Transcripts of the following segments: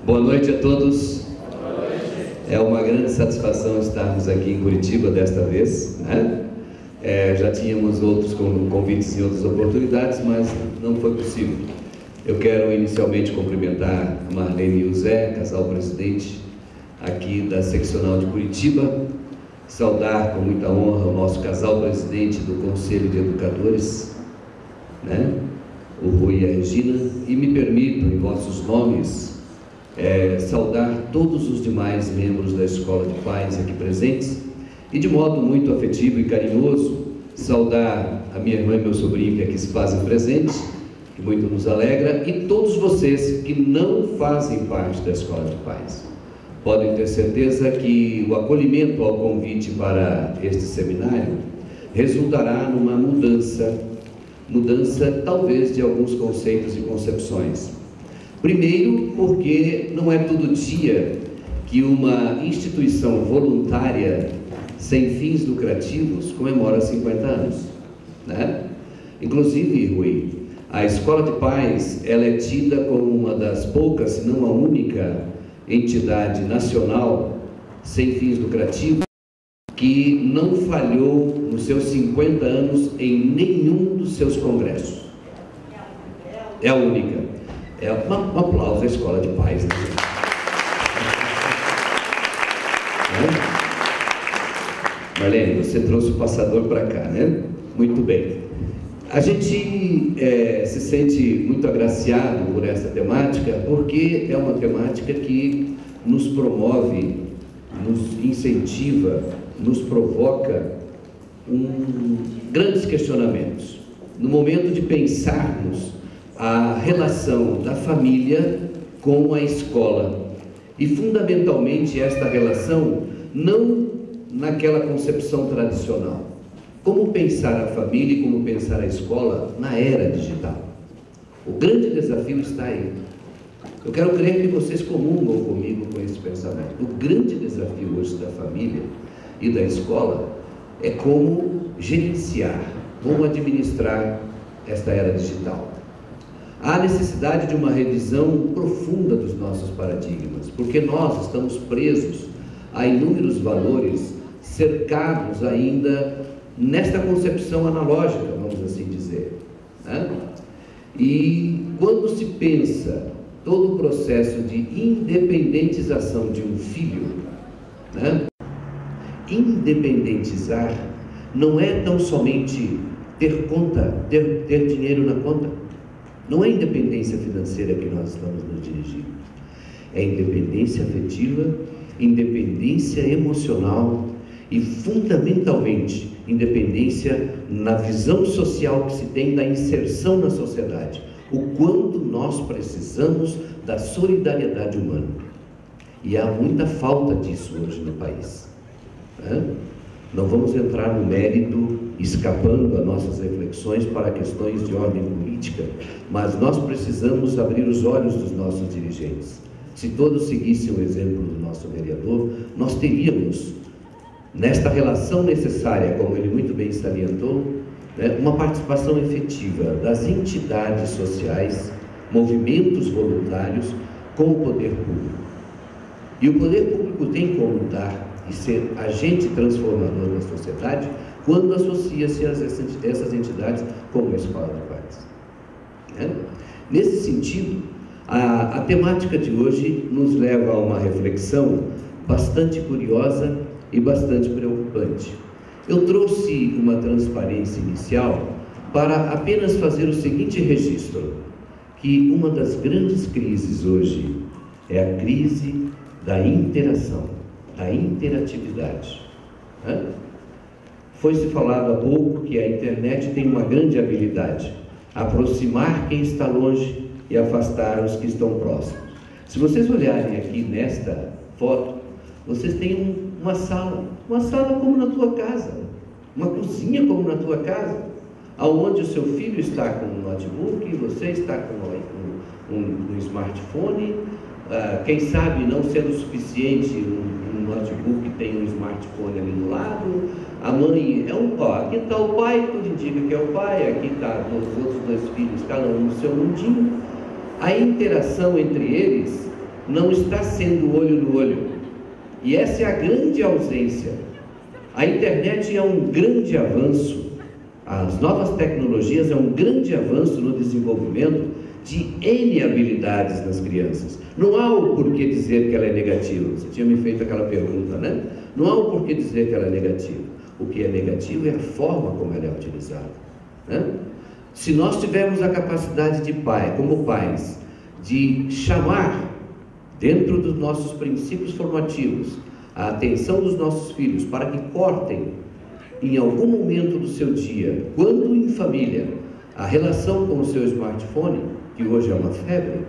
Boa noite a todos. É uma grande satisfação estarmos aqui em Curitiba desta vez, né? Já tínhamos outros convites em outras oportunidades, mas não foi possível. Eu quero inicialmente cumprimentar a Marlene e o Zé, casal presidente aqui da seccional de Curitiba, saudar com muita honra o nosso casal presidente do Conselho de Educadores, né? O Rui e a Regina, e me permito, em vossos nomes, saudar todos os demais membros da Escola de Pais aqui presentes, e de modo muito afetivo e carinhoso, saudar a minha irmã e meu sobrinho que aqui se fazem presentes, que muito nos alegra, e todos vocês que não fazem parte da Escola de Pais. Podem ter certeza que o acolhimento ao convite para este seminário resultará numa mudança talvez de alguns conceitos e concepções. Primeiro, porque não é todo dia que uma instituição voluntária sem fins lucrativos comemora 50 anos, né? Inclusive, Rui, a Escola de Pais, ela é tida como uma das poucas, se não a única entidade nacional sem fins lucrativos que não falhou nos seus 50 anos em nenhum dos seus congressos. É a única. Um aplauso à Escola de Pais, né? Marlene, você trouxe o passador para cá, né? Muito bem. A gente se sente muito agraciado por essa temática, porque é uma temática que nos promove, nos incentiva, nos provoca grandes questionamentos. No momento de pensarmos a relação da família com a escola, e fundamentalmente esta relação não naquela concepção tradicional. Como pensar a família e como pensar a escola na era digital? O grande desafio está aí. Eu quero crer que vocês comungam comigo com esse pensamento. O grande desafio hoje da família e da escola é como gerenciar, como administrar esta era digital. Há necessidade de uma revisão profunda dos nossos paradigmas, porque nós estamos presos a inúmeros valores, cercados ainda nesta concepção analógica, vamos assim dizer, né? E quando se pensa todo o processo de independentização de um filho, né? Independentizar não é tão somente ter conta, ter dinheiro na conta. Não é independência financeira que nós estamos nos dirigindo. É independência afetiva, independência emocional e, fundamentalmente, independência na visão social que se tem da inserção na sociedade. O quanto nós precisamos da solidariedade humana. E há muita falta disso hoje no país, né? Não vamos entrar no mérito, escapando a nossas reflexões para questões de ordem política, mas nós precisamos abrir os olhos dos nossos dirigentes. Se todos seguissem o exemplo do nosso vereador, nós teríamos, nesta relação necessária, como ele muito bem salientou, né, uma participação efetiva das entidades sociais, movimentos voluntários com o poder público. E o poder público tem como dar e ser agente transformador da sociedade quando associa-se a essas entidades como a Escola de Pais, né? Nesse sentido, a temática de hoje nos leva a uma reflexão bastante curiosa e bastante preocupante. Eu trouxe uma transparência inicial para apenas fazer o seguinte registro, que uma das grandes crises hoje é a crise da interação, da interatividade, né? Foi-se falado há pouco que a internet tem uma grande habilidade, aproximar quem está longe e afastar os que estão próximos. Se vocês olharem aqui nesta foto, vocês têm uma sala como na tua casa, uma cozinha como na tua casa, aonde o seu filho está com um notebook, você está com um smartphone, quem sabe, não sendo suficiente, um notebook tem um smartphone ali do lado, a mãe aqui está o pai, tudo indica que é o pai, aqui está os outros dois filhos, cada um no seu mundinho. A interação entre eles não está sendo olho no olho. E essa é a grande ausência. A internet é um grande avanço, as novas tecnologias é um grande avanço no desenvolvimento de N habilidades nas crianças. Não há o porquê dizer que ela é negativa. Você tinha me feito aquela pergunta, né? Não há o porquê dizer que ela é negativa. O que é negativo é a forma como ela é utilizada, né? Se nós tivermos a capacidade de pai, como pais, de chamar dentro dos nossos princípios formativos a atenção dos nossos filhos para que cortem em algum momento do seu dia, quando em família, a relação com o seu smartphone, que hoje é uma febre,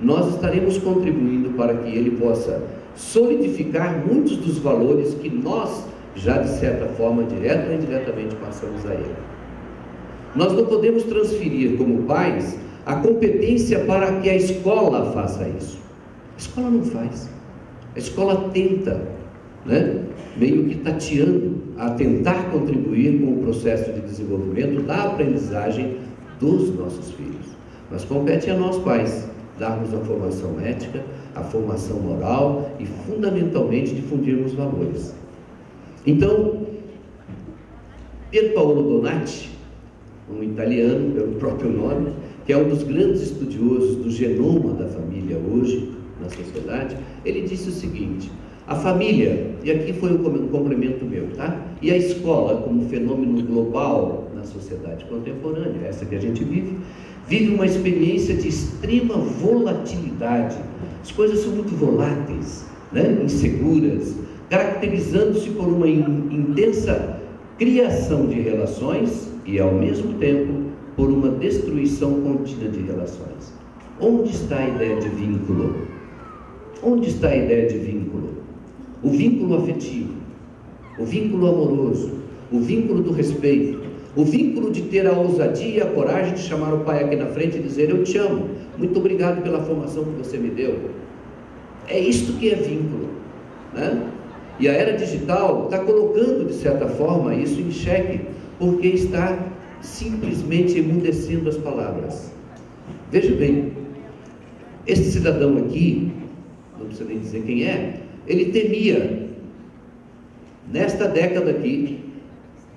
nós estaremos contribuindo para que ele possa solidificar muitos dos valores que nós já de certa forma, direta ou indiretamente, passamos a ele. Nós não podemos transferir como pais a competência para que a escola faça isso. A escola não faz. A escola tenta, né, meio que tateando, a tentar contribuir com o processo de desenvolvimento da aprendizagem dos nossos filhos. Mas compete a nós pais darmos a formação ética, a formação moral e fundamentalmente difundirmos valores. Então, Pier Paolo Donati, um italiano, pelo próprio nome, que é um dos grandes estudiosos do genoma da família hoje na sociedade, ele disse o seguinte: a família, e aqui foi um complemento meu, tá? E a escola, como fenômeno global na sociedade contemporânea, essa que a gente vive uma experiência de extrema volatilidade. As coisas são muito voláteis, né? Inseguras, caracterizando-se por uma intensa criação de relações e, ao mesmo tempo, por uma destruição contínua de relações. Onde está a ideia de vínculo? Onde está a ideia de vínculo? O vínculo afetivo, o vínculo amoroso, o vínculo do respeito, o vínculo de ter a ousadia e a coragem de chamar o pai aqui na frente e dizer: eu te amo, muito obrigado pela formação que você me deu. É isto que é vínculo, né? E a era digital está colocando, de certa forma, isso em xeque, porque está simplesmente emudecendo as palavras. Veja bem, este cidadão aqui, não precisa nem dizer quem é, ele temia, nesta década aqui,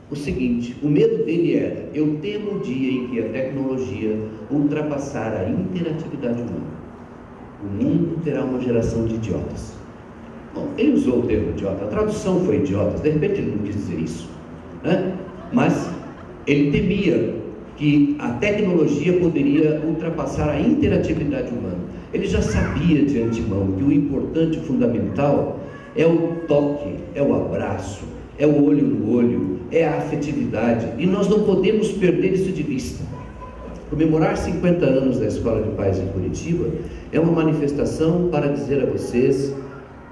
o seguinte: o medo dele era: eu temo o dia em que a tecnologia ultrapassar a interatividade humana. O mundo terá uma geração de idiotas. Bom, ele usou o termo idiota, a tradução foi idiota, de repente ele não quis dizer isso, né? Mas ele temia que a tecnologia poderia ultrapassar a interatividade humana. Ele já sabia de antemão que o importante, fundamental, é o toque, é o abraço, é o olho no olho, é a afetividade, e nós não podemos perder isso de vista. Comemorar 50 anos da Escola de Pais em Curitiba é uma manifestação para dizer a vocês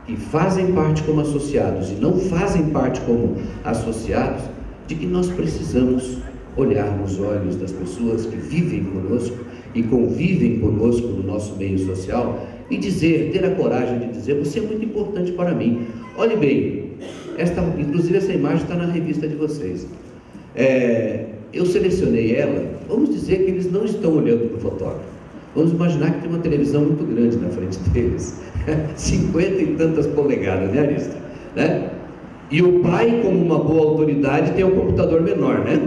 que fazem parte como associados e não fazem parte como associados, de que nós precisamos olhar nos olhos das pessoas que vivem conosco e convivem conosco no nosso meio social e dizer, ter a coragem de dizer: você é muito importante para mim. Olhe bem, inclusive essa imagem está na revista de vocês. Eu selecionei ela. Vamos dizer que eles não estão olhando para o fotógrafo. Vamos imaginar que tem uma televisão muito grande na frente deles, 50 e tantas polegadas, né, Arista? Né? E o pai, como uma boa autoridade, tem um computador menor, né?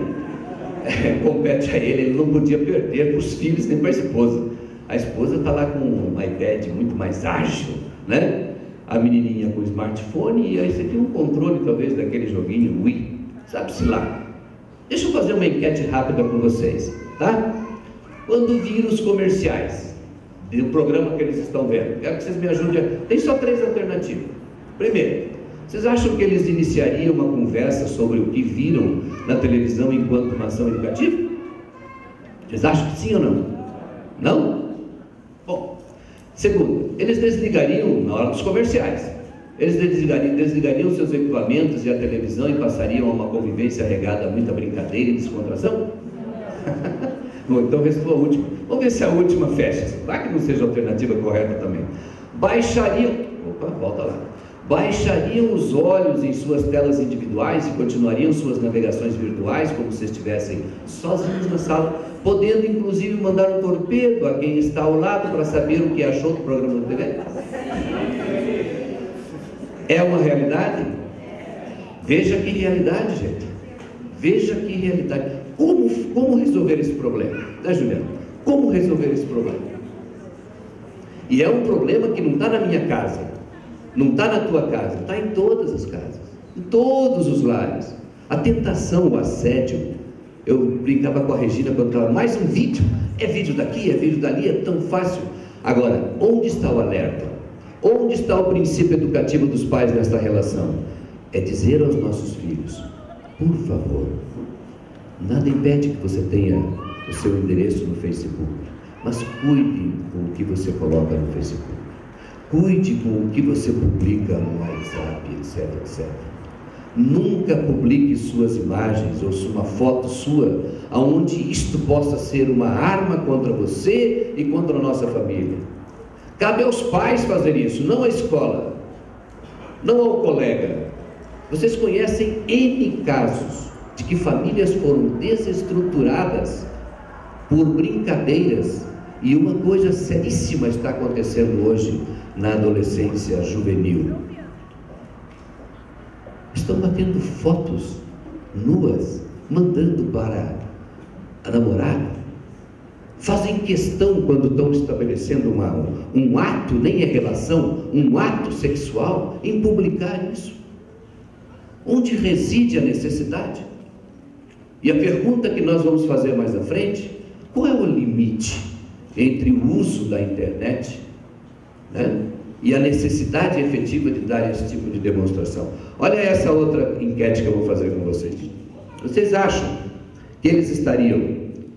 Compete a ele não podia perder para os filhos nem para a esposa. A esposa está lá com um iPad muito mais ágil, né? A menininha com o smartphone, e aí você tem um controle talvez daquele joguinho Wii, sabe-se lá. Deixa eu fazer uma enquete rápida com vocês, tá? Quando vir os comerciais do programa que eles estão vendo, quero que vocês me ajudem. Tem só 3 alternativas. Primeiro, vocês acham que eles iniciariam uma conversa sobre o que viram na televisão enquanto uma ação educativa? Vocês acham que sim ou não? Não? Bom, segundo, eles desligariam na hora dos comerciais. Eles desligariam seus equipamentos e a televisão e passariam a uma convivência regada a muita brincadeira e descontração? Bom, então restou a última. Vamos ver se a última fecha. Vai que não seja a alternativa correta também. Baixariam os olhos em suas telas individuais e continuariam suas navegações virtuais como se estivessem sozinhos na sala, podendo inclusive mandar um torpedo a quem está ao lado para saber o que achou do programa da TV? É uma realidade? Veja que realidade, gente. Veja que realidade. Como resolver esse problema? Né, Juliana? Como resolver esse problema? E é um problema que não está na minha casa, não está na tua casa, está em todas as casas, em todos os lares. A tentação, o assédio. Eu brincava com a Regina quando estava, mais um vídeo, é vídeo daqui, é vídeo dali, é tão fácil. Agora, onde está o alerta? Onde está o princípio educativo dos pais nesta relação? É dizer aos nossos filhos, por favor, nada impede que você tenha o seu endereço no Facebook, mas cuide com o que você coloca no Facebook, cuide com o que você publica no WhatsApp, etc, etc. Nunca publique suas imagens ou uma foto sua, onde isto possa ser uma arma contra você e contra a nossa família. Cabe aos pais fazer isso, não à escola, não ao colega. Vocês conhecem N casos de que famílias foram desestruturadas por brincadeiras, e uma coisa seríssima está acontecendo hoje na adolescência juvenil. Estão batendo fotos nuas, mandando para a namorada. Fazem questão, quando estão estabelecendo um ato, nem é relação, um ato sexual, em publicar isso. Onde reside a necessidade? E a pergunta que nós vamos fazer mais à frente: qual é o limite entre o uso da internet, né, e a necessidade efetiva de dar esse tipo de demonstração? Olha essa outra enquete que eu vou fazer com vocês. Vocês acham que eles estariam,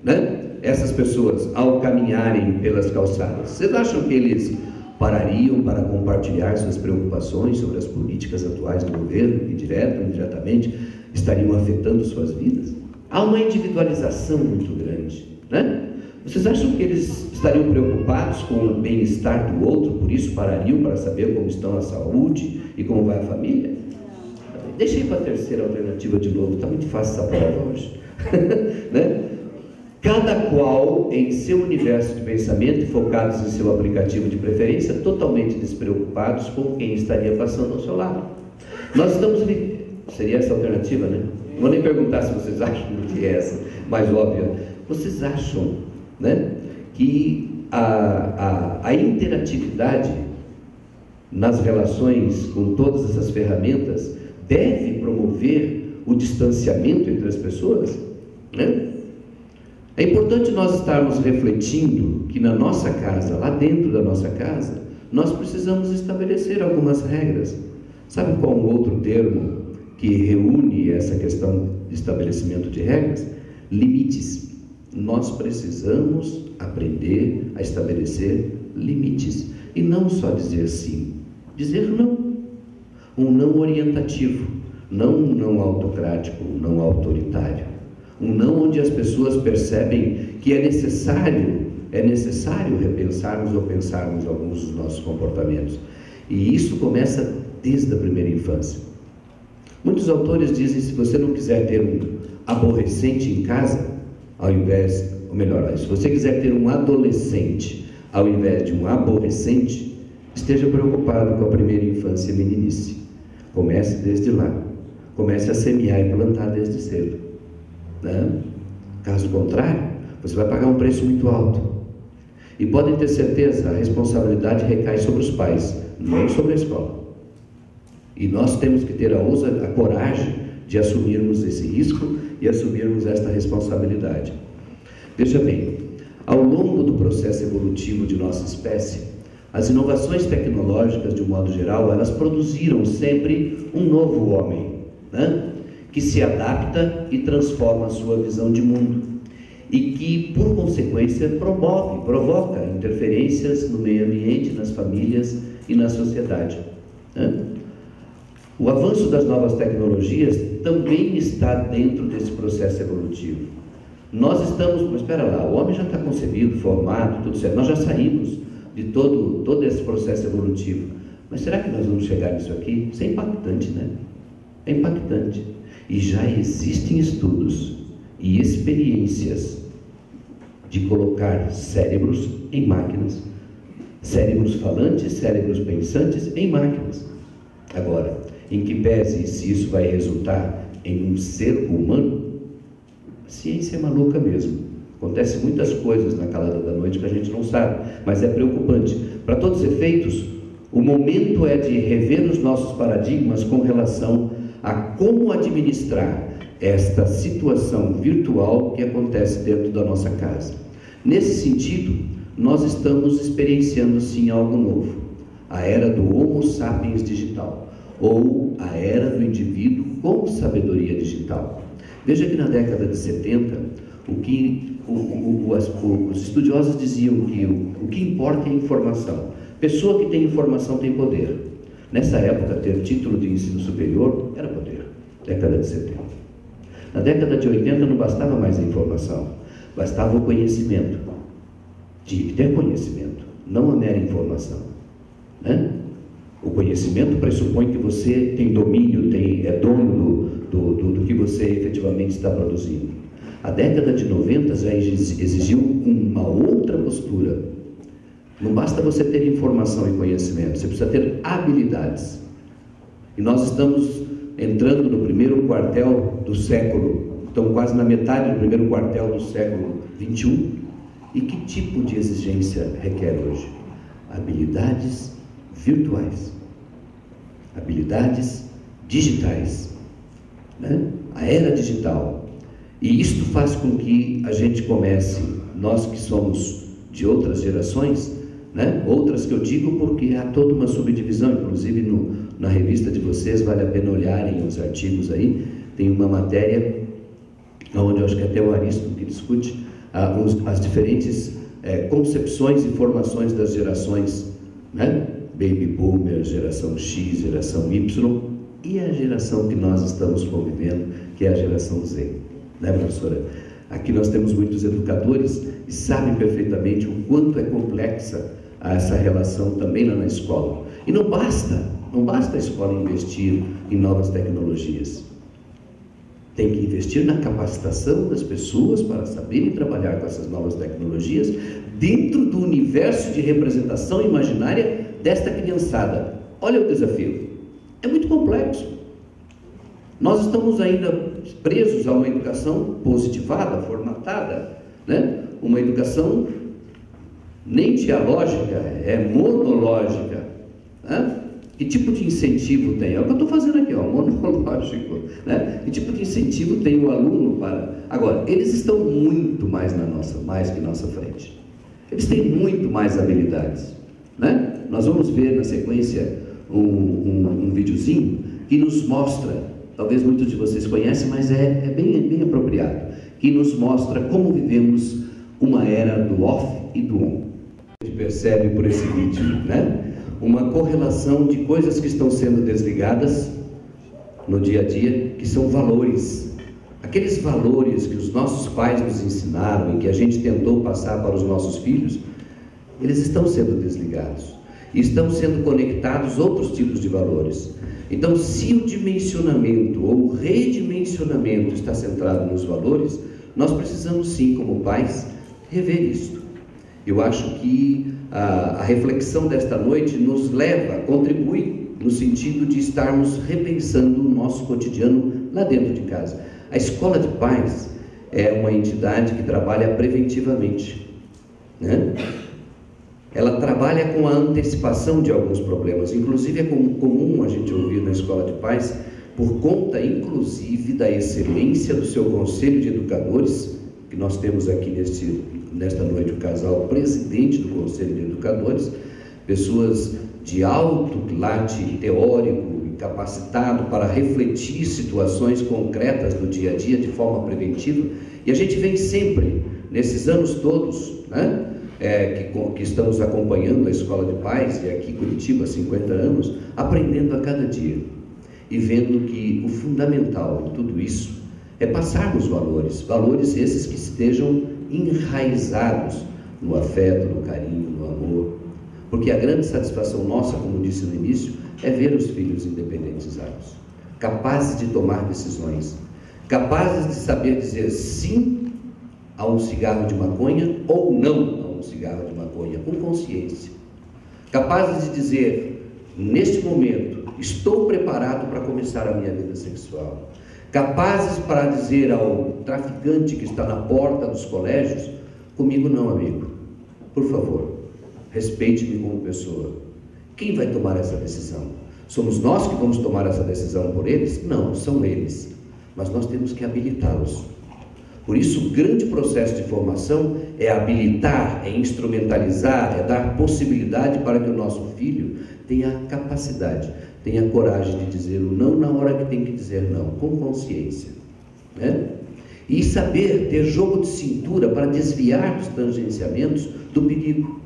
né, essas pessoas, ao caminharem pelas calçadas, vocês acham que eles parariam para compartilhar suas preocupações sobre as políticas atuais do governo, que direta ou indiretamente estariam afetando suas vidas? Há uma individualização muito grande, né? Vocês acham que eles estariam preocupados com o bem-estar do outro, por isso parariam para saber como estão a saúde e como vai a família? Deixa eu ir para a terceira alternativa de novo, está muito fácil essa prova hoje. Né? Cada qual em seu universo de pensamento, focados em seu aplicativo de preferência, totalmente despreocupados com quem estaria passando ao seu lado. Nós estamos... Seria essa a alternativa, né? Não vou nem perguntar se vocês acham que é essa, mais óbvia. Vocês acham, né, que a interatividade nas relações com todas essas ferramentas deve promover o distanciamento entre as pessoas, né? É importante nós estarmos refletindo que na nossa casa, lá dentro da nossa casa, nós precisamos estabelecer algumas regras. Sabe qual um outro termo que reúne essa questão de estabelecimento de regras? Limites. Nós precisamos aprender a estabelecer limites. E não só dizer sim, dizer não. Um não orientativo, não um não autocrático, um não autoritário. Um não onde as pessoas percebem que é necessário repensarmos ou pensarmos alguns dos nossos comportamentos. E isso começa desde a primeira infância. Muitos autores dizem, se você não quiser ter um aborrecente em casa, se você quiser ter um adolescente ao invés de um aborrecente, esteja preocupado com a primeira infância e meninice. Comece desde lá. Comece a semear e plantar desde cedo. Né? Caso contrário, você vai pagar um preço muito alto. E podem ter certeza, a responsabilidade recai sobre os pais, não sobre a escola. E nós temos que ter a coragem de assumirmos esse risco e assumirmos esta responsabilidade. Veja bem, ao longo do processo evolutivo de nossa espécie, as inovações tecnológicas, de um modo geral, elas produziram sempre um novo homem, né? Que se adapta e transforma a sua visão de mundo e que, por consequência, provoca interferências no meio ambiente, nas famílias e na sociedade, né? O avanço das novas tecnologias também está dentro desse processo evolutivo. Nós estamos, mas espera lá, o homem já está concebido, formado, tudo certo, nós já saímos de todo esse processo evolutivo, mas será que nós vamos chegar nisso aqui? Isso é impactante, né? É impactante. E já existem estudos e experiências de colocar cérebros em máquinas, cérebros falantes, cérebros pensantes em máquinas. Agora, em que pese se isso vai resultar em um ser humano, a ciência é maluca mesmo. Acontecem muitas coisas na calada da noite que a gente não sabe, mas é preocupante. Para todos os efeitos, o momento é de rever os nossos paradigmas com relação a como administrar esta situação virtual que acontece dentro da nossa casa. Nesse sentido, nós estamos experienciando sim algo novo, a era do Homo sapiens digital, ou a era do indivíduo com sabedoria digital. Veja que na década de 70, os estudiosos diziam que o que importa é a informação. Pessoa que tem informação tem poder. Nessa época, ter título de ensino superior era poder, década de 70. Na década de 80 não bastava mais a informação, bastava o conhecimento. Tinha que ter conhecimento, não a mera informação, né? O conhecimento pressupõe que você tem domínio, é dono do que você efetivamente está produzindo. A década de 90 já exigiu uma outra postura. Não basta você ter informação e conhecimento, você precisa ter habilidades. E nós estamos entrando no primeiro quartel do século, estamos quase na metade do primeiro quartel do século 21. E que tipo de exigência requer hoje? Habilidades virtuais, habilidades digitais, né? A era digital. E isto faz com que a gente comece, nós que somos de outras gerações, né? Outras que eu digo porque há toda uma subdivisão, inclusive na revista de vocês, vale a pena olharem os artigos aí, tem uma matéria onde eu acho que até o Ariston que discute as diferentes concepções e formações das gerações, né? Baby Boomer, geração X, geração Y, e a geração que nós estamos convivendo, que é a geração Z, né, professora? Aqui nós temos muitos educadores e sabem perfeitamente o quanto é complexa essa relação também lá na escola. E não basta a escola investir em novas tecnologias. Tem que investir na capacitação das pessoas para saberem trabalhar com essas novas tecnologias dentro do universo de representação imaginária desta criançada. Olha o desafio. É muito complexo. Nós estamos ainda presos a uma educação positivada, formatada, né? Uma educação nem dialógica, é monológica, né? Que tipo de incentivo tem? É o que eu estou fazendo aqui, ó, monológico, né? Que tipo de incentivo tem o aluno para... Agora, eles estão muito mais mais que nossa frente. Eles têm muito mais habilidades, né? Nós vamos ver na sequência um videozinho que nos mostra, talvez muitos de vocês conhecem, mas é bem apropriado, que nos mostra como vivemos uma era do off e do on. A gente percebe por esse vídeo, né? Uma correlação de coisas que estão sendo desligadas no dia a dia, que são valores. Aqueles valores que os nossos pais nos ensinaram e que a gente tentou passar para os nossos filhos, eles estão sendo desligados. E estão sendo conectados outros tipos de valores. Então, se o dimensionamento ou o redimensionamento está centrado nos valores, nós precisamos sim, como pais, rever isto. Eu acho que a reflexão desta noite nos leva, contribui no sentido de estarmos repensando o nosso cotidiano lá dentro de casa. A Escola de Pais é uma entidade que trabalha preventivamente, né? Ela trabalha com a antecipação de alguns problemas. Inclusive é comum a gente ouvir na Escola de Pais, por conta inclusive da excelência do seu Conselho de Educadores, que nós temos aqui nesta noite o casal presidente do Conselho de Educadores, pessoas de alto quilate teórico e capacitado para refletir situações concretas do dia a dia de forma preventiva. E a gente vem sempre, nesses anos todos, né? Que estamos acompanhando a Escola de Pais, e aqui em Curitiba há 50 anos, aprendendo a cada dia e vendo que o fundamental de tudo isso é passarmos valores esses que estejam enraizados no afeto, no carinho, no amor, porque a grande satisfação nossa, como disse no início, é ver os filhos independentizados, capazes de tomar decisões, capazes de saber dizer sim a um cigarro de maconha ou não a um cigarro de maconha, com consciência, capazes de dizer, neste momento, estou preparado para começar a minha vida sexual. Capazes para dizer ao traficante que está na porta dos colégios: comigo não, amigo, por favor, respeite-me como pessoa. Quem vai tomar essa decisão? Somos nós que vamos tomar essa decisão por eles? Não, são eles, mas nós temos que habilitá-los. Por isso, o grande processo de formação é habilitar, é instrumentalizar, é dar possibilidade para que o nosso filho tenha a capacidade, tenha a coragem de dizer o não na hora que tem que dizer não, com consciência, né? E saber ter jogo de cintura para desviar dos tangenciamentos do perigo.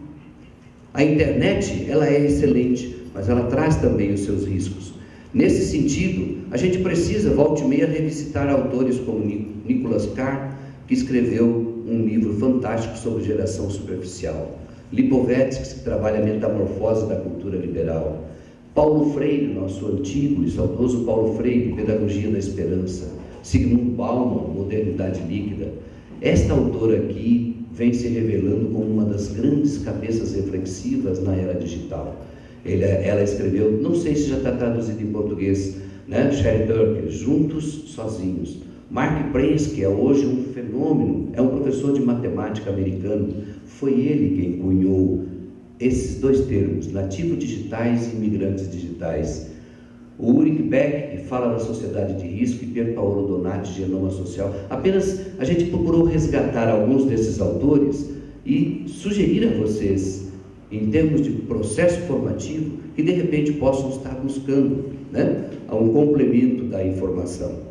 A internet, ela é excelente, mas ela traz também os seus riscos. Nesse sentido, a gente precisa, volta e meia, revisitar autores como Nicholas Carr, que escreveu um livro fantástico sobre geração superficial. Lipovetsky, que trabalha a metamorfose da cultura liberal. Paulo Freire, nosso antigo e saudoso Paulo Freire, Pedagogia da Esperança. Sigmund Bauman, Modernidade Líquida. Esta autora aqui vem se revelando como uma das grandes cabeças reflexivas na era digital. Ela escreveu, não sei se já está traduzido em português, né? Sherry Turkle, Juntos, Sozinhos. Mark Prensky é hoje um fenômeno, é um professor de matemática americano. Foi ele quem cunhou esses dois termos, nativos digitais e imigrantes digitais. O Ulrich Beck, que fala da sociedade de risco, e Pier Paolo Donati, Genoma Social. Apenas a gente procurou resgatar alguns desses autores e sugerir a vocês, em termos de processo formativo, que de repente possam estar buscando, né, um complemento da informação.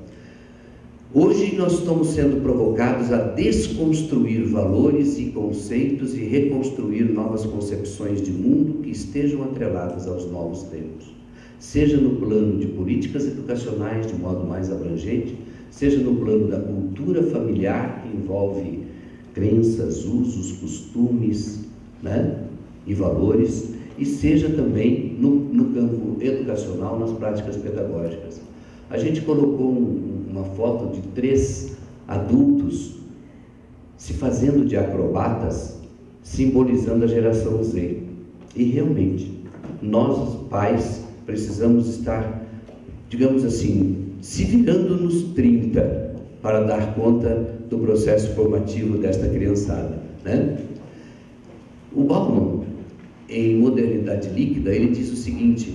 Hoje nós estamos sendo provocados a desconstruir valores e conceitos e reconstruir novas concepções de mundo que estejam atreladas aos novos tempos. Seja no plano de políticas educacionais de modo mais abrangente, seja no plano da cultura familiar, que envolve crenças, usos, costumes, né, e valores, e seja também no campo educacional, nas práticas pedagógicas. A gente colocou uma foto de 3 adultos se fazendo de acrobatas, simbolizando a geração Z. E realmente, nós, pais, precisamos estar, digamos assim, se virando nos 30 para dar conta do processo formativo desta criançada, né? O Bauman, em Modernidade Líquida, ele diz o seguinte: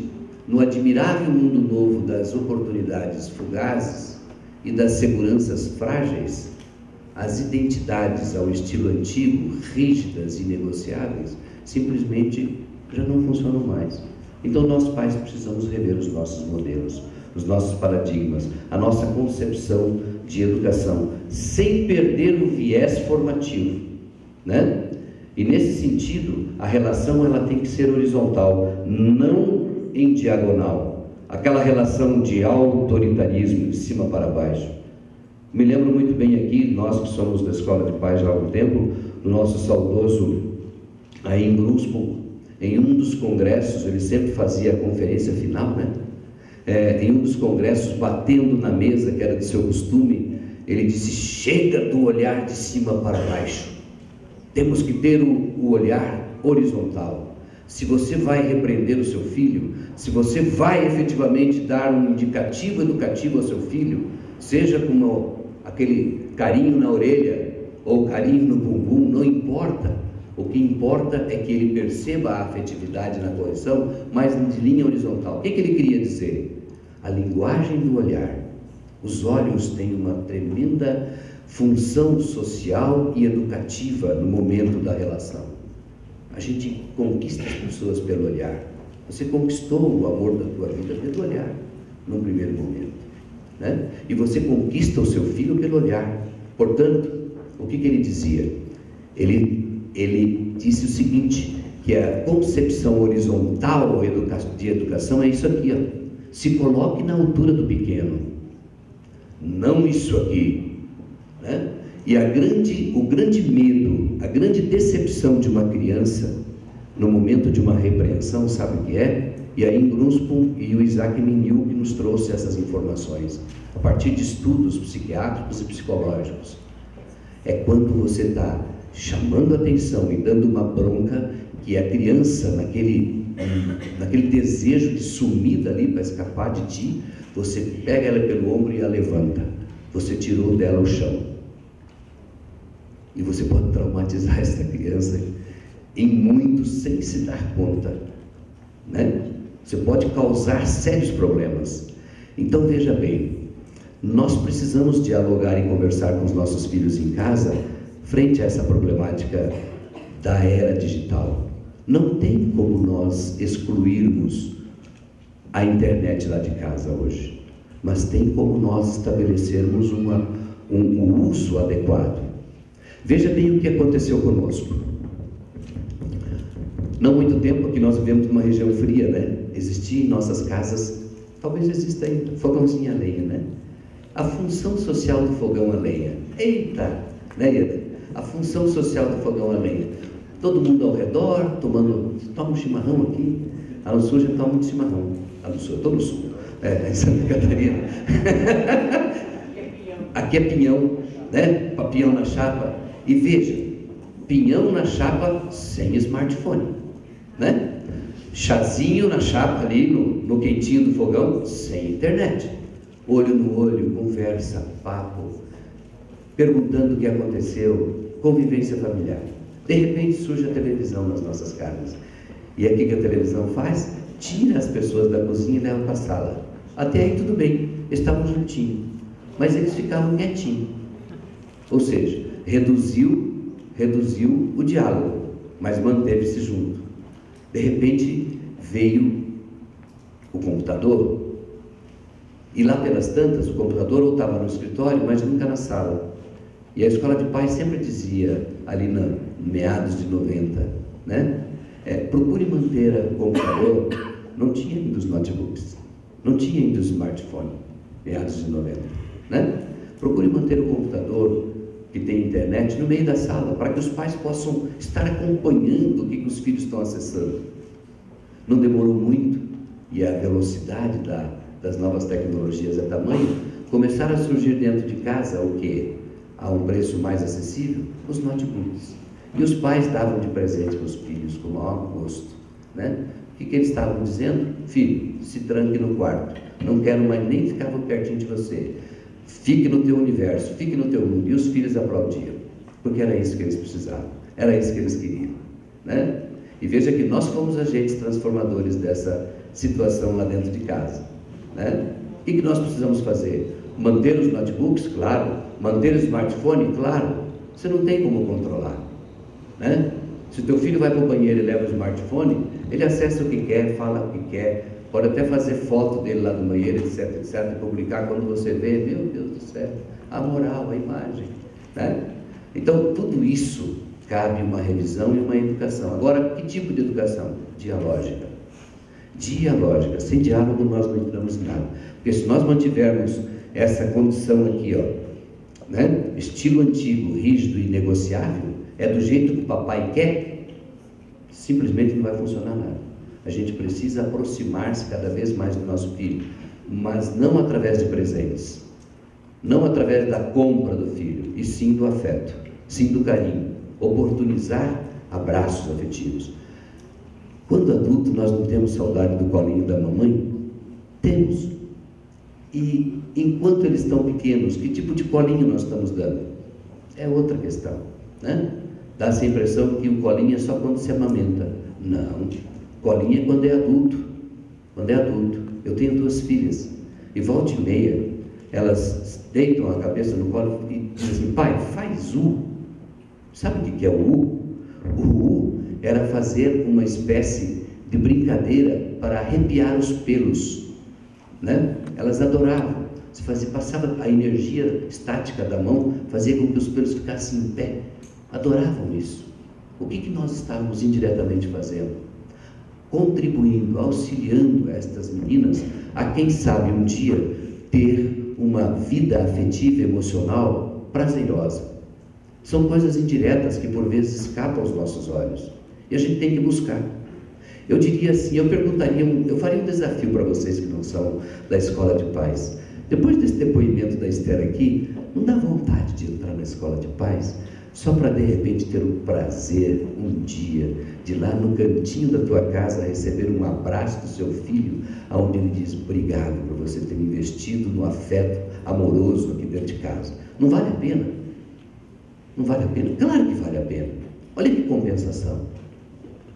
no admirável mundo novo das oportunidades fugazes e das seguranças frágeis, as identidades ao estilo antigo, rígidas e negociáveis, simplesmente já não funcionam mais. Então nós, pais, precisamos rever os nossos modelos, os nossos paradigmas, a nossa concepção de educação, sem perder o viés formativo, né? E nesse sentido, a relação ela tem que ser horizontal, não em diagonal. Aquela relação de autoritarismo de cima para baixo. Me lembro muito bem aqui, nós que somos da Escola de Pais já há algum tempo, do nosso saudoso aí em Gruspo, em um dos congressos, ele sempre fazia a conferência final, né? Em um dos congressos, batendo na mesa, que era de seu costume, ele disse: chega do olhar de cima para baixo. Temos que ter o olhar horizontal. Se você vai repreender o seu filho, se você vai efetivamente dar um indicativo educativo ao seu filho, seja com aquele carinho na orelha ou carinho no bumbum, não importa. O que importa é que ele perceba a afetividade na correção, mas de linha horizontal. O que ele queria dizer? A linguagem do olhar. Os olhos têm uma tremenda função social e educativa no momento da relação. A gente conquista as pessoas pelo olhar. Você conquistou o amor da tua vida pelo olhar, no primeiro momento, né? E você conquista o seu filho pelo olhar. Portanto, o que ele dizia? Ele disse o seguinte, que a concepção horizontal de educação é isso aqui, ó. Se coloque na altura do pequeno, não isso aqui, né? E o grande medo, a grande decepção de uma criança no momento de uma repreensão, sabe o que é? E aí Grunspun e o Isaac Menil que nos trouxe essas informações, a partir de estudos psiquiátricos e psicológicos. É quando você está chamando a atenção e dando uma bronca, que a criança, naquele naquele desejo de sumir dali para escapar de ti, você pega ela pelo ombro e a levanta. Você tirou dela o chão. E você pode traumatizar essa criança em muito sem se dar conta, né? Você pode causar sérios problemas. Então veja bem, nós precisamos dialogar e conversar com os nossos filhos em casa frente a essa problemática da era digital. Não tem como nós excluirmos a internet lá de casa hoje, mas tem como nós estabelecermos um uso adequado. Veja bem o que aconteceu conosco. Não muito tempo que nós vivemos numa região fria, né? Existia em nossas casas, talvez exista ainda, fogãozinho a lenha, né? A função social do fogão a lenha. Eita! Né, Ieda? A função social do fogão a lenha. Todo mundo ao redor, toma um chimarrão aqui. A no sul já toma muito chimarrão. A no sul, eu estou no sul. Em Santa Catarina. Aqui é pinhão, né? Pinhão na chapa. E veja, pinhão na chapa sem smartphone, né? Chazinho na chapa ali, no quentinho do fogão, sem internet. Olho no olho, conversa, papo, perguntando o que aconteceu, convivência familiar. De repente surge a televisão nas nossas casas. E aqui que a televisão faz? Tira as pessoas da cozinha e leva para a sala. Até aí tudo bem, estavam juntinhos. Mas eles ficavam quietinhos. Ou seja, reduziu o diálogo, mas manteve-se junto. De repente veio o computador. E lá pelas tantas, o computador ou estava no escritório, mas nunca na sala. E a escola de pais sempre dizia, ali no meados de 90, né? Procure manter o computador. Não tinha ainda os notebooks, não tinha ainda o smartphone, meados de 90, né? Procure manter o computador que tem internet no meio da sala, para que os pais possam estar acompanhando o que os filhos estão acessando. Não demorou muito, e a velocidade das novas tecnologias é tamanho, começaram a surgir dentro de casa o quê? A um preço mais acessível, os notebooks. E os pais davam de presente para os filhos com o maior gosto, né? O que eles estavam dizendo? Filho, se tranque no quarto, não quero mais nem ficar pertinho de você, fique no teu universo, fique no teu mundo. E os filhos aplaudiam, porque era isso que eles precisavam, era isso que eles queriam, né? E veja que nós fomos agentes transformadores dessa situação lá dentro de casa, né? O que nós precisamos fazer? Manter os notebooks? Claro. Manter o smartphone? Claro. Você não tem como controlar, né? Se o teu filho vai para o banheiro e leva o smartphone, ele acessa o que quer, fala o que quer, pode até fazer foto dele lá no banheiro, etc, etc, e publicar. Quando você vê, meu Deus do céu, a moral, a imagem, né? Então, tudo isso cabe uma revisão e uma educação. Agora, que tipo de educação? Dialógica. Dialógica. Sem diálogo nós não entramos em nada. Porque se nós mantivermos essa condição aqui, ó, né? Estilo antigo, rígido e negociável, é do jeito que o papai quer, simplesmente não vai funcionar nada. A gente precisa aproximar-se cada vez mais do nosso filho, mas não através de presentes, não através da compra do filho, e sim do afeto, sim do carinho, oportunizar abraços afetivos. Quando adulto nós não temos saudade do colinho da mamãe? Temos. E enquanto eles estão pequenos, que tipo de colinho nós estamos dando? É outra questão, né? Dá-se a impressão que o colinho é só quando se amamenta. Não, colinho é quando é adulto. Quando é adulto. Eu tenho 2 filhas, e volta e meia, elas deitam a cabeça no colo e dizem assim, pai, faz U. Sabe o que é o U? O U era fazer uma espécie de brincadeira para arrepiar os pelos, né? Elas adoravam. Passava a energia estática da mão, fazia com que os pelos ficassem em pé. Adoravam isso. O que nós estávamos indiretamente fazendo? Contribuindo, auxiliando estas meninas a, quem sabe, um dia ter uma vida afetiva e emocional prazerosa. São coisas indiretas que por vezes escapam aos nossos olhos. E a gente tem que buscar. Eu diria assim, eu faria um desafio para vocês que não são da escola de pais. Depois desse depoimento da Esther aqui, não dá vontade de entrar na escola de pais? só para de repente ter o prazer um dia de lá no cantinho da tua casa receber um abraço do seu filho, onde ele diz: obrigado por você ter investido no afeto amoroso aqui dentro de casa. Não vale a pena? Não vale a pena? Claro que vale a pena. Olha que compensação.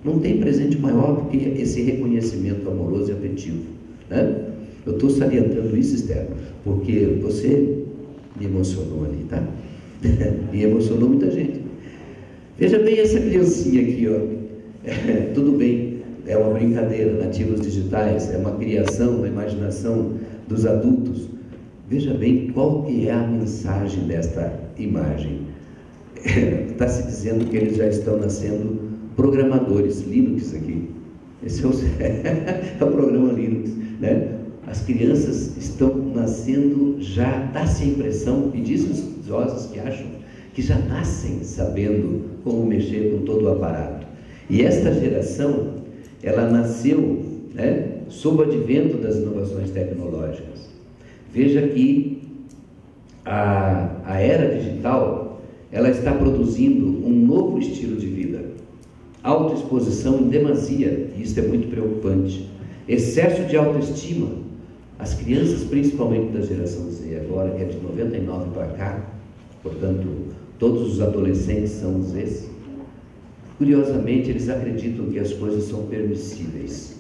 Não tem presente maior do que esse reconhecimento amoroso e afetivo, né? Eu estou salientando isso, Esther, porque você me emocionou ali, tá? E emocionou muita gente. Veja bem essa criancinha aqui, ó. Tudo bem, é uma brincadeira, nativos digitais, é uma criação da imaginação dos adultos. Veja bem qual que é a mensagem desta imagem. Está se dizendo que eles já estão nascendo programadores Linux aqui. Esse é o programa Linux, né? As crianças estão nascendo, já dá-se a impressão, e diz os estudiosos que acham que já nascem sabendo como mexer com todo o aparato. E esta geração, ela nasceu, né, sob o advento das inovações tecnológicas. Veja que a era digital, ela está produzindo um novo estilo de vida. Autoexposição em demasia, e isso é muito preocupante. Excesso de autoestima. As crianças, principalmente da geração Z agora, que é de 99 para cá, portanto, todos os adolescentes são Zs, curiosamente, eles acreditam que as coisas são permissíveis.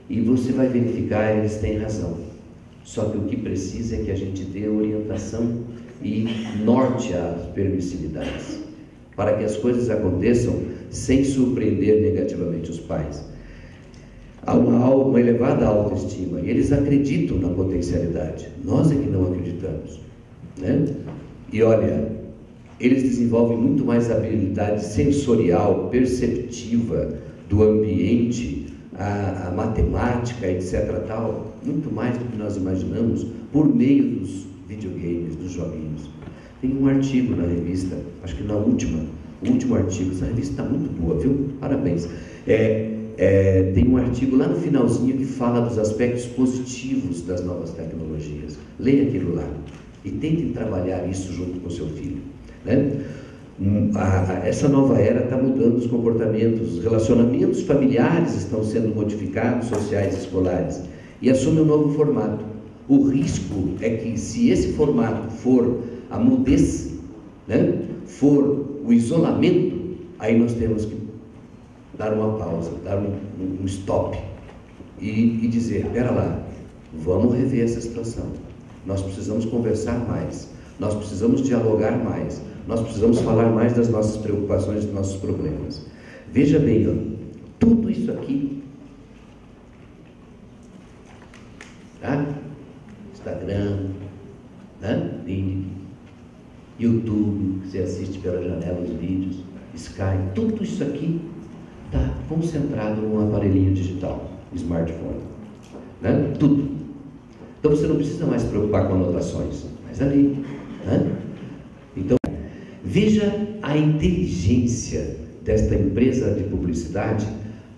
E você vai verificar, eles têm razão. Só que o que precisa é que a gente dê orientação e norte às permissividades, para que as coisas aconteçam sem surpreender negativamente os pais. Há uma elevada autoestima e eles acreditam na potencialidade. Nós é que não acreditamos, né? E olha, eles desenvolvem muito mais habilidade sensorial, perceptiva do ambiente, a matemática, etc. tal, muito mais do que nós imaginamos, por meio dos videogames, dos joguinhos. Tem um artigo na revista, acho que o último artigo, essa revista está muito boa, viu? Parabéns. Tem um artigo lá no finalzinho que fala dos aspectos positivos das novas tecnologias. Leia aquilo lá e tentem trabalhar isso junto com o seu filho, né? Essa nova era está mudando os comportamentos, os relacionamentos familiares estão sendo modificados, sociais e escolares, e assume um novo formato. O risco é que, se esse formato for a mudez, né, for o isolamento, aí nós temos que dar uma pausa, dar um stop e dizer: espera lá, vamos rever essa situação. Nós precisamos conversar mais, nós precisamos dialogar mais, nós precisamos falar mais das nossas preocupações, dos nossos problemas. Veja bem, ó, tudo isso aqui, tá? Instagram, né? YouTube, que você assiste pela janela os vídeos, Skype, tudo isso aqui está concentrado num aparelhinho digital, smartphone, né? Tudo. Então você não precisa mais se preocupar com anotações, mas ali, né? Então, veja a inteligência desta empresa de publicidade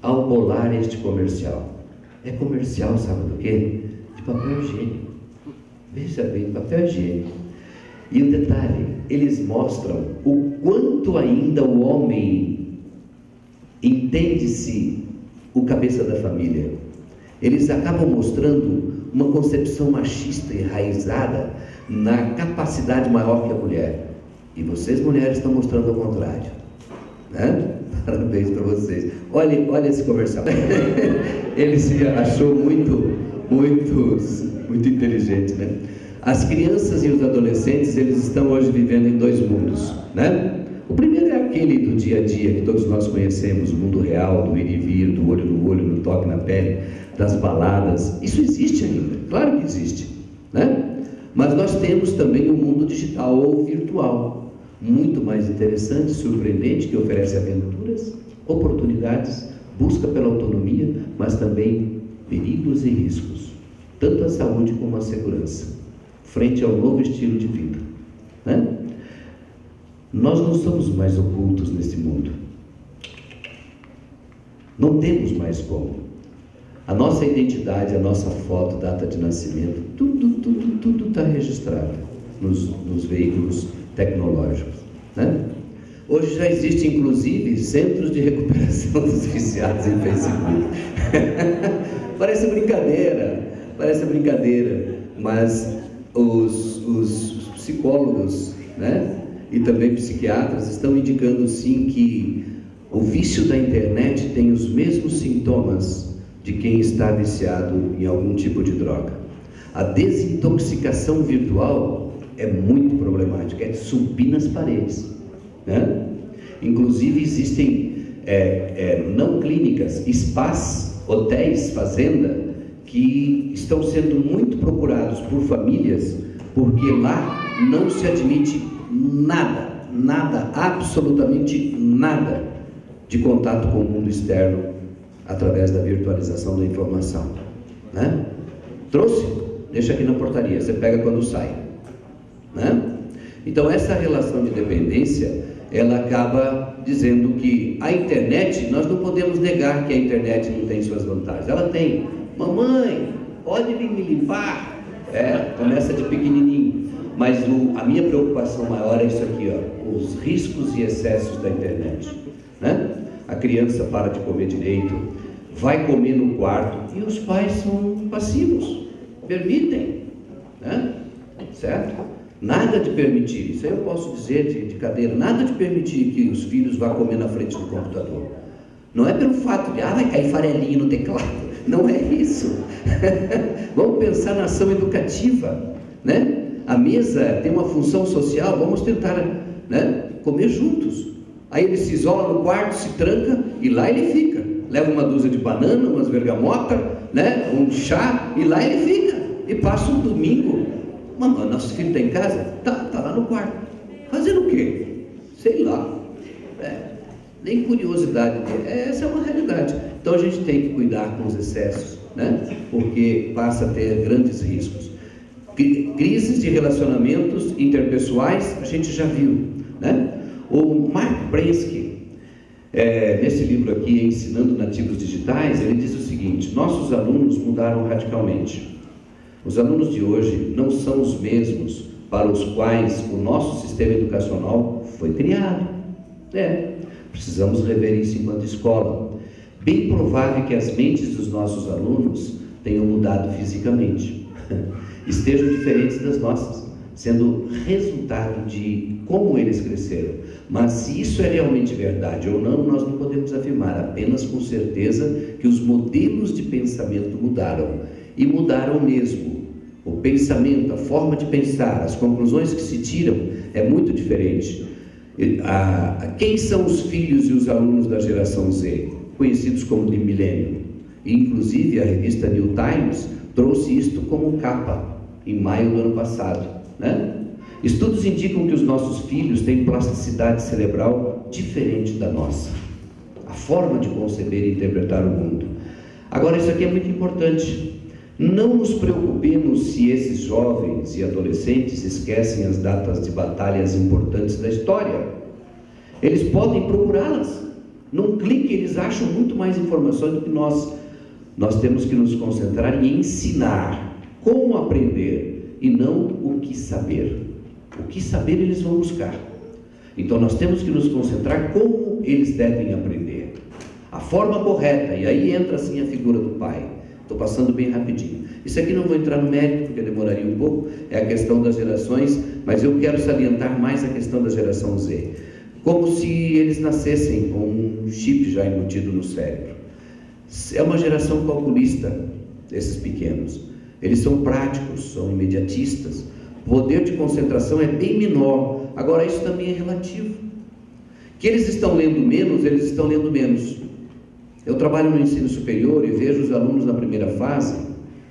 ao bolar este comercial. É comercial, sabe do quê? De papel higiênico. Veja bem, papel higiênico. E o detalhe, eles mostram o quanto ainda o homem entende-se o cabeça da família. Eles acabam mostrando uma concepção machista enraizada na capacidade maior que a mulher. E vocês, mulheres, estão mostrando ao contrário, né? Parabéns para vocês. Olha esse comercial. Ele se achou muito inteligente, né? As crianças e os adolescentes, eles estão hoje vivendo em dois mundos, né? O primeiro é aquele do dia a dia, que todos nós conhecemos, o mundo real, do ir e vir, do olho no olho, no toque na pele, das baladas. Isso existe ainda, claro que existe, né? Mas nós temos também o mundo digital ou virtual, muito mais interessante, surpreendente, que oferece aventuras, oportunidades, busca pela autonomia, mas também perigos e riscos, tanto a saúde como a segurança, frente ao novo estilo de vida, né? Nós não somos mais ocultos nesse mundo. Não temos mais como. A nossa identidade, a nossa foto, data de nascimento, tudo está registrado nos veículos tecnológicos, né? Hoje já existe, inclusive, centros de recuperação dos viciados em Facebook. Parece brincadeira, mas os psicólogos, né, e também psiquiatras estão indicando sim que o vício da internet tem os mesmos sintomas de quem está viciado em algum tipo de droga. A desintoxicação virtual é muito problemática, é de subir nas paredes, né? Inclusive existem não clínicas, spas, hotéis, fazenda, que estão sendo muito procurados por famílias, porque lá não se admite nada, absolutamente nada de contato com o mundo externo através da virtualização da informação, né? Trouxe? Deixa aqui na portaria, você pega quando sai, né? Então essa relação de dependência, ela acaba dizendo que a internet, nós não podemos negar que a internet não tem suas vantagens. Ela tem. Mamãe, pode vir me limpar? Começa de pequenininho. Mas a minha preocupação maior é isso aqui, ó, os riscos e excessos da internet, né? A criança para de comer direito, vai comer no quarto, e os pais são passivos, permitem, né? Certo? Nada de permitir, isso aí eu posso dizer de cadeira, nada de permitir que os filhos vá comer na frente do computador. Não é pelo fato de, vai cair farelinho no teclado, não é isso. Vamos pensar na ação educativa, né? A mesa tem uma função social, vamos tentar, né, comer juntos. Aí ele se isola no quarto, se tranca, e lá ele fica. Leva uma dúzia de banana, umas bergamotas, né, um chá, e lá ele fica. E passa um domingo. Mamãe, nosso filho está em casa? Tá lá no quarto. Fazendo o quê? Sei lá. Nem curiosidade dele. Essa é uma realidade. Então a gente tem que cuidar com os excessos, né? Porque passa a ter grandes riscos. Crises de relacionamentos interpessoais, a gente já viu, né? O Mark Prensky, nesse livro aqui, Ensinando Nativos Digitais, ele diz o seguinte: nossos alunos mudaram radicalmente. Os alunos de hoje não são os mesmos para os quais o nosso sistema educacional foi criado. Precisamos rever isso enquanto escola. Bem provável que as mentes dos nossos alunos tenham mudado fisicamente, estejam diferentes das nossas, sendo resultado de como eles cresceram. Mas se isso é realmente verdade ou não, nós não podemos afirmar, apenas com certeza que os modelos de pensamento mudaram, e mudaram mesmo. O pensamento, a forma de pensar, as conclusões que se tiram é muito diferente. Quem são os filhos e os alunos da geração Z, conhecidos como de milênio? Inclusive a revista New Times trouxe isto como capa em maio do ano passado, né? Estudos indicam que os nossos filhos têm plasticidade cerebral diferente da nossa, a forma de conceber e interpretar o mundo. Agora, isso aqui é muito importante. Não nos preocupemos se esses jovens e adolescentes esquecem as datas de batalhas importantes da história. Eles podem procurá-las. Num clique eles acham muito mais informações do que nós. Nós temos que nos concentrar em ensinar como aprender e não o que saber. O que saber eles vão buscar. Então nós temos que nos concentrar como eles devem aprender. A forma correta, e aí entra assim a figura do pai. Estou passando bem rapidinho. Isso aqui não vou entrar no mérito, porque demoraria um pouco, é a questão das gerações, mas eu quero salientar mais a questão da geração Z. Como se eles nascessem com um chip já embutido no cérebro. É uma geração calculista, esses pequenos. Eles são práticos, são imediatistas. O poder de concentração é bem menor. Agora, isso também é relativo. Que eles estão lendo menos, eles estão lendo menos. Eu trabalho no ensino superior e vejo os alunos na primeira fase,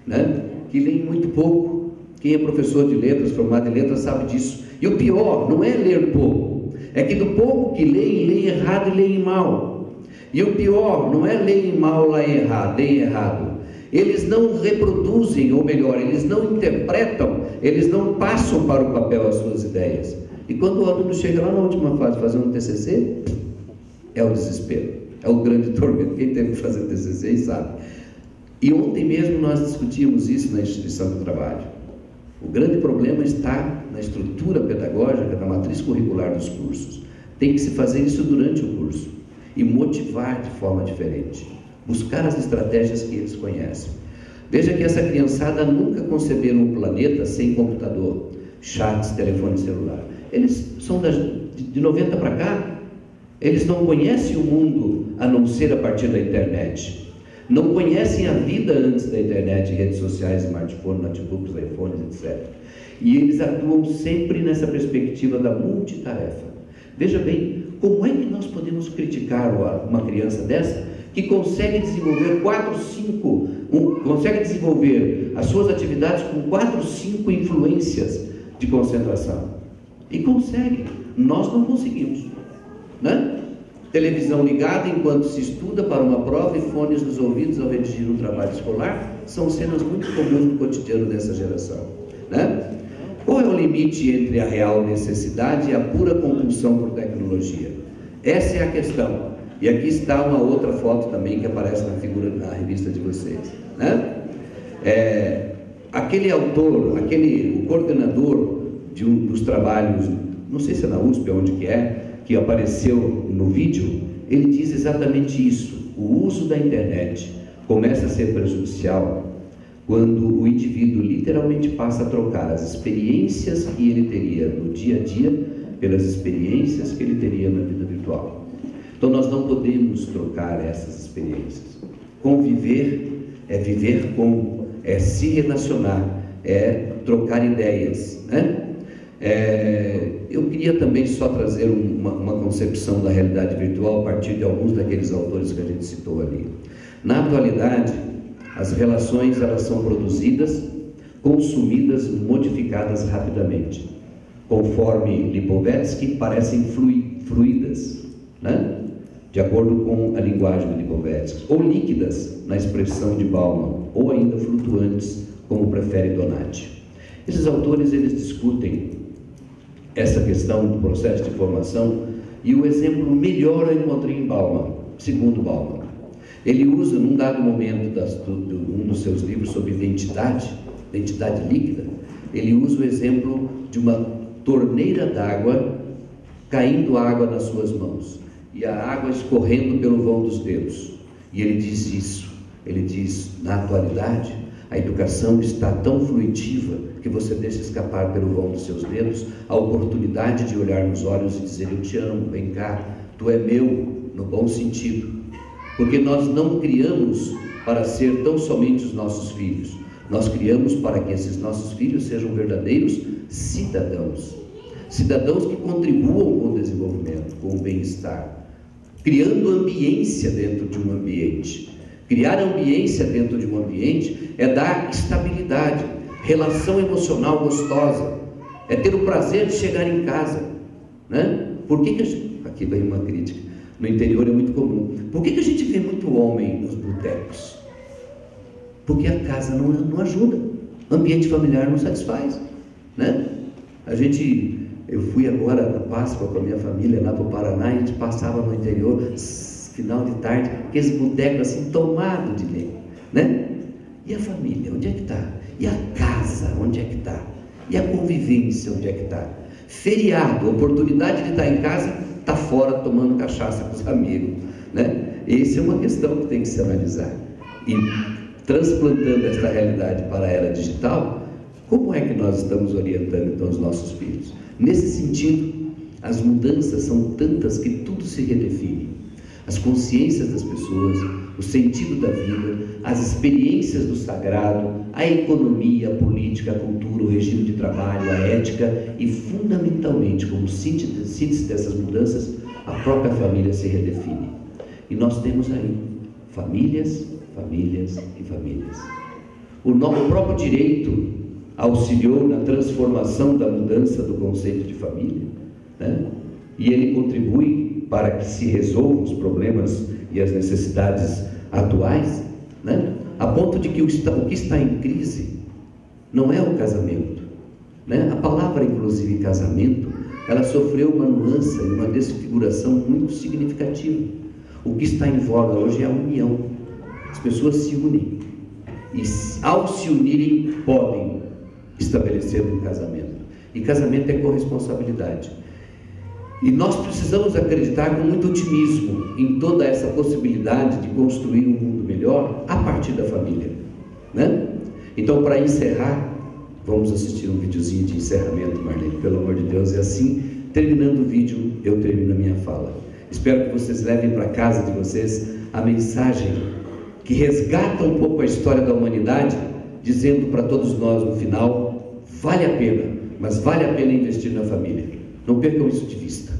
né, que leem muito pouco. Quem é professor de letras, formado em letras, sabe disso. E o pior não é ler pouco, é que do pouco que leem errado e leem mal. E o pior não é leem mal, leem errado. Eles não reproduzem, ou melhor, eles não interpretam, eles não passam para o papel as suas ideias. E quando o aluno chega lá na última fase fazendo um TCC, é o desespero. É o grande tormento. Quem teve que fazer TCC sabe. E ontem mesmo nós discutimos isso na instituição do trabalho. O grande problema está na estrutura pedagógica, na matriz curricular dos cursos. Tem que se fazer isso durante o curso e motivar de forma diferente, buscar as estratégias que eles conhecem. Veja que essa criançada nunca conceberam um planeta sem computador, chats, telefone celular. Eles são de 90 para cá, eles não conhecem o mundo a não ser a partir da internet. Não conhecem a vida antes da internet, redes sociais, smartphones, notebooks, iPhones, etc. E eles atuam sempre nessa perspectiva da multitarefa. Veja bem, como é que nós podemos criticar uma criança dessa que consegue desenvolver consegue desenvolver as suas atividades com 4, 5 influências de concentração? E consegue. Nós não conseguimos, né? Televisão ligada enquanto se estuda para uma prova e fones nos ouvidos ao redigir um trabalho escolar são cenas muito comuns no cotidiano dessa geração, né? Qual é o limite entre a real necessidade e a pura compulsão por tecnologia? Essa é a questão. E aqui está uma outra foto também que aparece na revista de vocês, né? Aquele autor, o coordenador de dos trabalhos, não sei se é na USP ou onde que apareceu no vídeo, ele diz exatamente isso. O uso da internet começa a ser prejudicial quando o indivíduo literalmente passa a trocar as experiências que ele teria no dia a dia pelas experiências que ele teria na vida virtual. Então nós não podemos trocar essas experiências. Conviver é viver com, é se relacionar, é trocar ideias, né? Eu queria também só trazer uma concepção da realidade virtual a partir de alguns daqueles autores que a gente citou ali. Na atualidade, as relações elas são produzidas, consumidas, modificadas rapidamente, conforme Lipovetsky, parecem fluidas, né? De acordo com a linguagem de Lipovetsky, ou líquidas, na expressão de Bauman, ou ainda flutuantes, como prefere Donati. Esses autores eles discutem essa questão do processo de formação, e o exemplo melhor eu encontrei em Bauman, segundo Bauman. Ele usa, num dado momento, um dos seus livros sobre identidade líquida, ele usa o exemplo de uma torneira d'água caindo água nas suas mãos, e a água escorrendo pelo vão dos dedos. E ele diz isso, ele diz, na atualidade, a educação está tão fluitiva que você deixa escapar pelo vão dos seus dedos a oportunidade de olhar nos olhos e dizer: eu te amo, vem cá, tu é meu, no bom sentido. Porque nós não criamos para ser tão somente os nossos filhos, nós criamos para que esses nossos filhos sejam verdadeiros cidadãos, cidadãos que contribuam com o desenvolvimento, com o bem-estar, criando ambiência dentro de um ambiente. Criar ambiência dentro de um ambiente é dar estabilidade, relação emocional gostosa, é ter o prazer de chegar em casa, né? Por que a gente... Aqui vem uma crítica. No interior é muito comum. Por que a gente vê muito homem nos botecos? Porque a casa não ajuda, o ambiente familiar não satisfaz, né? Eu fui agora na Páscoa com a minha família lá para o Paraná e a gente passava no interior, final de tarde, aqueles botecos assim tomados de lenha, né? E a família, onde é que está? E a casa, onde é que está? E a convivência, onde é que está? Feriado, oportunidade de estar em casa, está fora tomando cachaça com os amigos, né? Essa é uma questão que tem que se analisar. E transplantando esta realidade para a era digital, como é que nós estamos orientando então os nossos filhos? Nesse sentido, as mudanças são tantas que tudo se redefine. As consciências das pessoas, o sentido da vida, as experiências do sagrado, a economia, a política, a cultura, o regime de trabalho, a ética e, fundamentalmente, como síntese dessas mudanças, a própria família se redefine. E nós temos aí famílias, famílias e famílias. O próprio direito auxiliou na transformação da mudança do conceito de família, né? E ele contribui para que se resolvam os problemas e as necessidades atuais, né? A ponto de que o que está em crise não é o casamento, né? A palavra, inclusive, casamento, ela sofreu uma nuance e uma desfiguração muito significativa. O que está em voga hoje é a união. As pessoas se unem e, ao se unirem, podem estabelecer um casamento. E casamento é corresponsabilidade. E nós precisamos acreditar com muito otimismo em toda essa possibilidade de construir um mundo melhor a partir da família, né? Então, para encerrar, vamos assistir um videozinho de encerramento, Marlene, pelo amor de Deus. E assim, terminando o vídeo, eu termino a minha fala. Espero que vocês levem para casa de vocês a mensagem que resgata um pouco a história da humanidade, dizendo para todos nós no final: vale a pena, mas vale a pena investir na família. Não percam isso de vista.